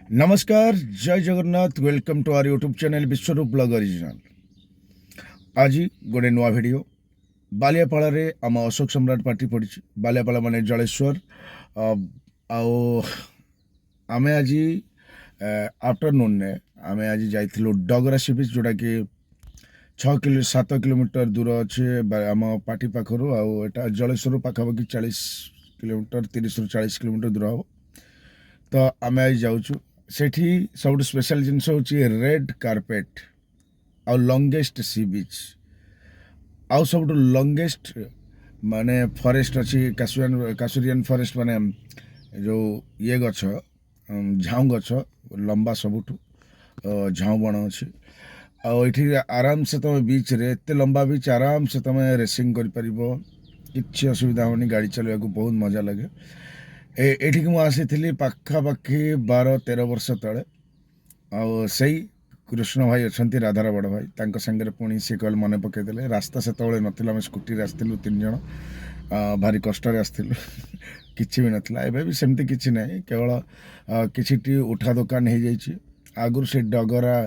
नमस्कार जय Jagannath welcome to our YouTube channel Vishwaroop blog original. आज गोटे नुआ भिडियो बालियापाड़ा रे आम अशोक सम्राट पार्टी पड़ी। बालियापाड़ा माने जलेश्वर आमे आज आफ्टरनून ने आमे आज जाइथिलु डगरा सी बीच जोटा कि 7 किलोमीटर दूर अच्छे आम पार्टी पाखर आटा जलेश्वर पाखापाखि 40 किलोमीटर 30 ରୁ 40 किलोमीटर दूर हम। तो आम आज जाऊँ सेठी सब स्पेशल जिनस हूँ रेड कार्पेट आउ लंगेस्ट सी बीच आउ सब लंगेस्ट माने फॉरेस्ट अच्छी कासुरियन फॉरेस्ट माने जो ये गछ झाऊ गछ लंबा सबुठ झाऊ बण अच्छी आठी आराम से तुम बीच रे एत लंबा बीच आराम से तुम रेसिंग कर पार कि असुविधा होनी गाड़ी चलने को बहुत मजा लगे। एठी मुझे पाखापाखि 12-13 वर्ष तले आई कृष्ण भाई अच्छा राधार बड़ भाई तांको संगे पुणी सी कल मन पकईदे रास्ता से ना स्कूटी आसलु 3 जन भारी कष्ट आसलु किसी भी नाला एवं भी सेमती किसी ना केवल किसी उठा दुकान हो जाइए आगुरी से डगरा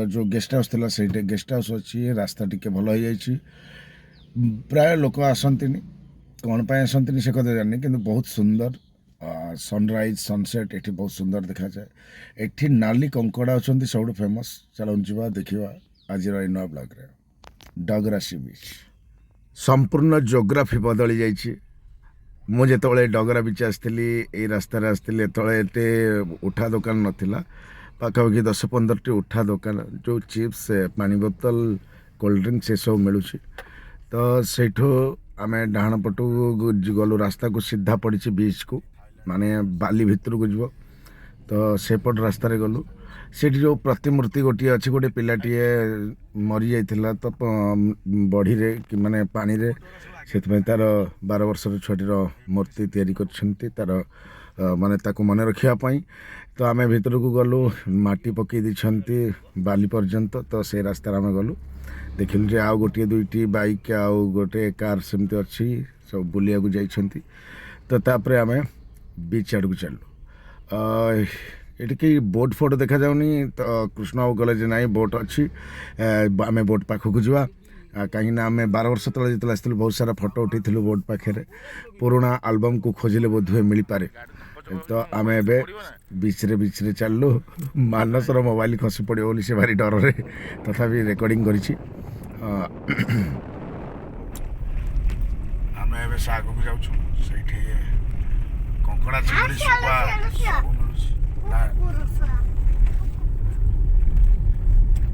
जो गेस्ट हाउस था से गेस्ट हाउस अच्छी रास्ता टी भल हो जाइए प्राय लोक आसती कौन पर आसती से कथा जानी कि बहुत सुंदर सनराइज सनसेट एठी बहुत सुंदर देखा जाए। एठी नाली कंकड़ा अच्छा सब फेमस चलो जा देखा आज नुआ ब्लॉग रे डगरा सी बीच संपूर्ण जोग्राफी बदली जाइए। मुझे डगरा बीच आसती रास्तार आसती एत उठा दुकान नाला पाखापाखि 10-15टी उठा दुकान जो चिप्स पानी बोतल कोल्ड ड्रिंक से सब मिलूँ। तो सेठू आम डाण पटू गलु रास्ता को सीधा पड़ी बीच को माने बाली भितर को जीव तो सेपट रास्त गलु से जो प्रतिमूर्ति गोटे अच्छी गोटे पिलाटीए मरी जाइथिला तो बढ़ी रे कि माने पानी रे से तार 12 वर्षर छुआटीर मूर्ति तैयारी करछन्ती तार माने ताको मन रखिया पाई। तो आमे भितर को गलु माटी पकई दिछन्ती बाली पर्यंत तो से रास्ता आमे गलु देखिलु जे आउ गोटे 2टी बाइक आउ गोटे कार सेमती अच्छी सब बुलिया को जाइछन्ती। तो तापरे आमे बीच आड़ को चलु ये कि बोट फोट देखा जाऊनी तो कृष्ण बाबू कहे ना बोट अच्छी आम बोट पाखक जावा कहीं आम 12 वर्ष तले जो आसलु बहुत सारा फोटो उठे बोट पाखे पुराणा आलबम को खोजिले बोधे मिल पारे। तो आम ए बीच रे चलु मानसर मोबाइल खसी पड़ो बोली से भारी डर रे तथापि रेकर्डिंग करी आम ए आग को जाऊँ कंकड़ा चिंगड़ी सुखा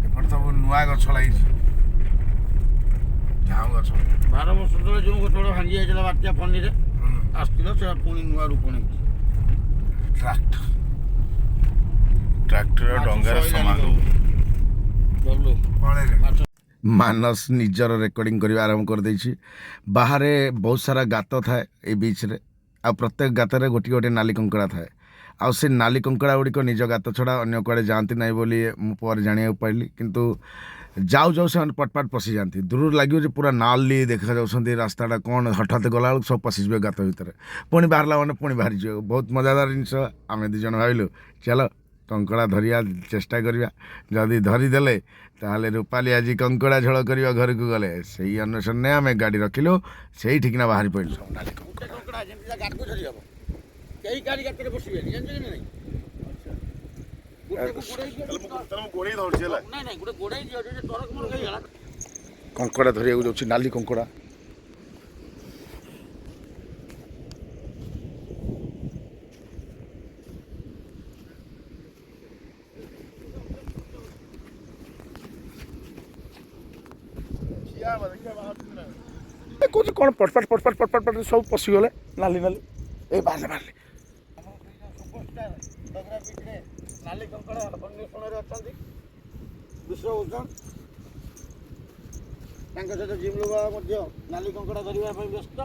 एपटे सब नुआ गछ लगी झाऊ गछ 12 वर्ष तले जो गोटे भांगी जाइला बात्या फनी रे आस्तिला से पुणी नुआ रूपणी ट्रैक्टर डंगार समारो मानस निजर रेकर्डिंग करवा आरंभ कर देछि। बाहर बहुत सारा गात थाए ए बीच रे आ प्रत्येक गातर गोटे गोटे नाली कंकड़ा थाए आ से नाली कंकड़ा गुड़िक निज गात छड़ा अन्य कुआड़े जाती ना बोली मुझे जाना पाइली किंतु जाऊ जाऊ से पटपाट पशि जाती दूर लगे पूरा नाली देखा जाऊँ रास्ताटा कौन हठात गला बेलू सब पशिजे गात भितर पुणी बाहर मैंने पुणी बाहरी जाए बहुत मजादार जिनस आम 2 जन भाविलु चलो कंकड़ा धरिया चेष्टा करवा जदि धरीदे ताहले रूपाली आज कंकड़ा झोल करवा घर को गले से अन्वेषण ने आम गाड़ी रखिलु से ठिकना बाहरी पड़लु कंकड़ा धरिया जाऊँ नाली कंकड़ा कौन कौन पटपट पटपट पटपट पट सब पशिगले नाली नाली ए बाहर बाहर नाली कंकड़ा अन्वेषण अच्छा विश्वभूषण सहित जिम लोग नाली कंकड़ा धरने व्यस्त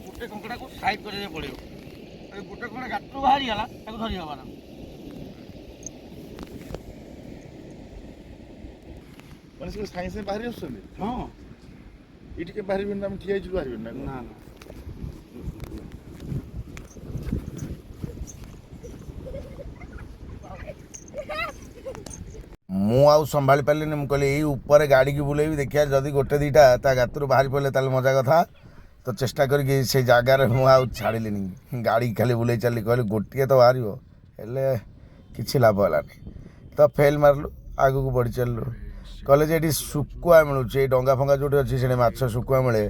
गोटे कंकड़ा को साइड कर पड़ो गोटे कंकड़ा गात बाहरी गला धरी हवा ना साइंस बाहरी आस हाँ ଏଇଠି କେବେ ବାହାରିବେନି ନା? ଆମେ ଠିଆ ହେଇଛୁ ବାହାରିବେନି ନା? ନା ନା ମୁଁ ଆଉ ସମ୍ଭାଳି ପାରିଲିନି। ମୁଁ କହିଲି ଏଇ ଉପରେ ଗାଡ଼ିକି ବୁଲେଇବି, ଦେଖିବା ଯଦି ଗୋଟେ ଦୁଇଟା ତା ଗାତରୁ ବାହାରି ପଡ଼ିଲେ ତାହେଲେ ମଜା କଥା। ତ ଚେଷ୍ଟା କରିକି ସେ ଜାଗାରେ ମୁଁ ଆଉ ଛାଡ଼ିଲିନି, ଗାଡ଼ି ଖାଲି ବୁଲେଇ ଚାଲିଲି। କହିଲି ଗୋଟିଏ ତ ବାହାରିବ, ହେଲେ କିଛି ଲାଭ ହେଲାନି। ତ ଫେଲ୍ ମାରିଲୁ, ଆଗକୁ ବଢ଼ି ଚାଲିଲୁ। କହିଲେ ଯେ ଏଠି ଶୁଖୁଆ ମିଳୁଛି, ଏଇ ଡଙ୍ଗା ଫଙ୍ଗା ଯେଉଁଠି ଅଛି ସେଠି ମାଛ ଶୁଖୁଆ ମିଳେ।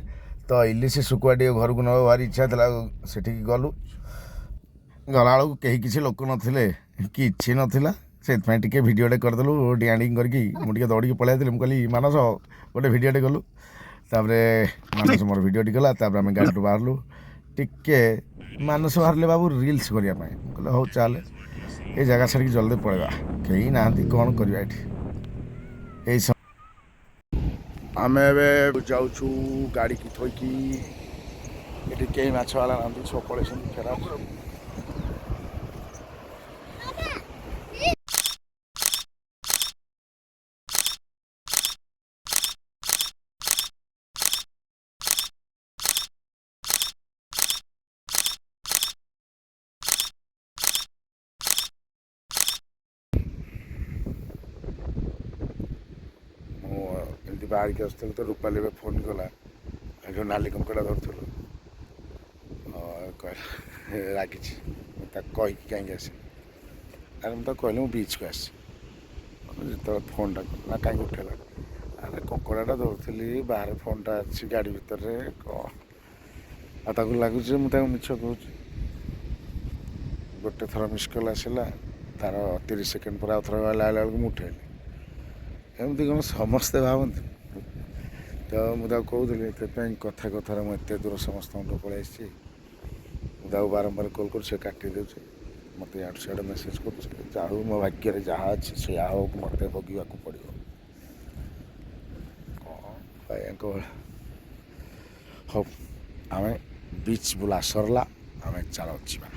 ତ ଇଲିଶି ଶୁଖୁଆ ଟିକେ ଘରକୁ ନେବା ଭାରି ଇଚ୍ଛା ଥିଲା। ସେଠିକି ଗଲୁ, ଗଲାବେଳକୁ କେହି କିଛି ଲୋକ ନଥିଲେ, କିଛି ନଥିଲା। ସେଥିପାଇଁ ଟିକେ ଭିଡ଼ିଓଟେ କରିଦେଲୁ ଡିଆଁ ଡିଇଁ କରିକି। ମୁଁ ଟିକେ ଦୌଡ଼ିକି ପଳେଇ ଆସିଥିଲି। ମୁଁ କହିଲି ମାନସ ଗୋଟେ ଭିଡ଼ିଓଟେ କଲୁ। ତାପରେ ମାନସ ମୋର ଭିଡ଼ିଓଟି କଲା। ତାପରେ ଆମେ ଗାଡ଼ିରୁ ବାହାରିଲୁ। ଟିକେ ମାନସ ବାହାରିଲେ ବାବୁ ରିଲ୍ସ କରିବା ପାଇଁ। ମୁଁ କହିଲି ହଉ ଚାଲେ, ଏ ଜାଗା ଛାଡ଼ିକି ଜଲ୍ଦି ପଳେଇବା, କେହି ନାହାନ୍ତି, କ'ଣ କରିବା ଏଠି। ଏଇ ଆମେ ଏବେ ଯାଉଛୁ ଗାଡ଼ିକି ଥୋଇକି। ଏଠି କେହି ମାଛବାଲା ନାହାନ୍ତି, ସବୁ ପଳେଇଛନ୍ତି ଫେରାର। ମୁଁ ଏମିତି ବାହାରିକି ଆସୁଥିଲି ତ ରୂପାଲି ଏବେ ଫୋନ୍ କଲା, ଯେଉଁ ନାଲି କଙ୍କଡ଼ା ଧରୁଥିଲୁ। ରାଗିଛି, ମୁଁ ତାକୁ କହିକି କାହିଁକି ଆସିବି। ଆରେ ମୁଁ ତାକୁ କହିଲି ମୁଁ ବିଚ୍କୁ ଆସିଛି। ଯେତେବେଳେ ଫୋନ୍ଟା କଲା କାହିଁକି ଉଠେଇଲା, ଆରେ କଙ୍କଡ଼ାଟା ଧରୁଥିଲି, ବାହାରେ ଫୋନ୍ଟା ଅଛି ଗାଡ଼ି ଭିତରେ, କ'ଣ ଆଉ ତାକୁ ଲାଗୁଛି ମୁଁ ତାକୁ ମିଛ କହୁଛି। ଗୋଟେ ଥର ମିସ୍ କଲ୍ ଆସିଲା, ତାର 30 ସେକେଣ୍ଡ ପରେ ଆଉ ଥର ଆଇଲା ବେଳକୁ ମୁଁ ଉଠେଇଲି। ଏମିତି କ'ଣ ସମସ୍ତେ ଭାବନ୍ତି? ତ ମୁଁ ତାକୁ କହୁଥିଲି, ସେଥିପାଇଁ କଥା କଥାରେ ମୁଁ ଏତେ ଦୂର ସମସ୍ତଙ୍କଠୁ ପଳେଇ ଆସିଛି। ମୁଁ ତାକୁ ବାରମ୍ବାର କଲ୍ କରୁଛି, ସେ କାଟି ଦେଉଛି। ମୋତେ ଇଆଡ଼ୁ ସିଆଡ଼ୁ ମେସେଜ୍ କରୁଛି। ଯାହା ହଉ ମୋ ଭାଗ୍ୟରେ ଯାହା ଅଛି ସେଇଆ ହଉ, ମୋତେ ଭୋଗିବାକୁ ପଡ଼ିବ। କ'ଣ କହିବା? ହଉ, ଆମେ ବିଚ୍ ବୁଲା ସରିଲା, ଆମେ ଚାଲ ଯିବା।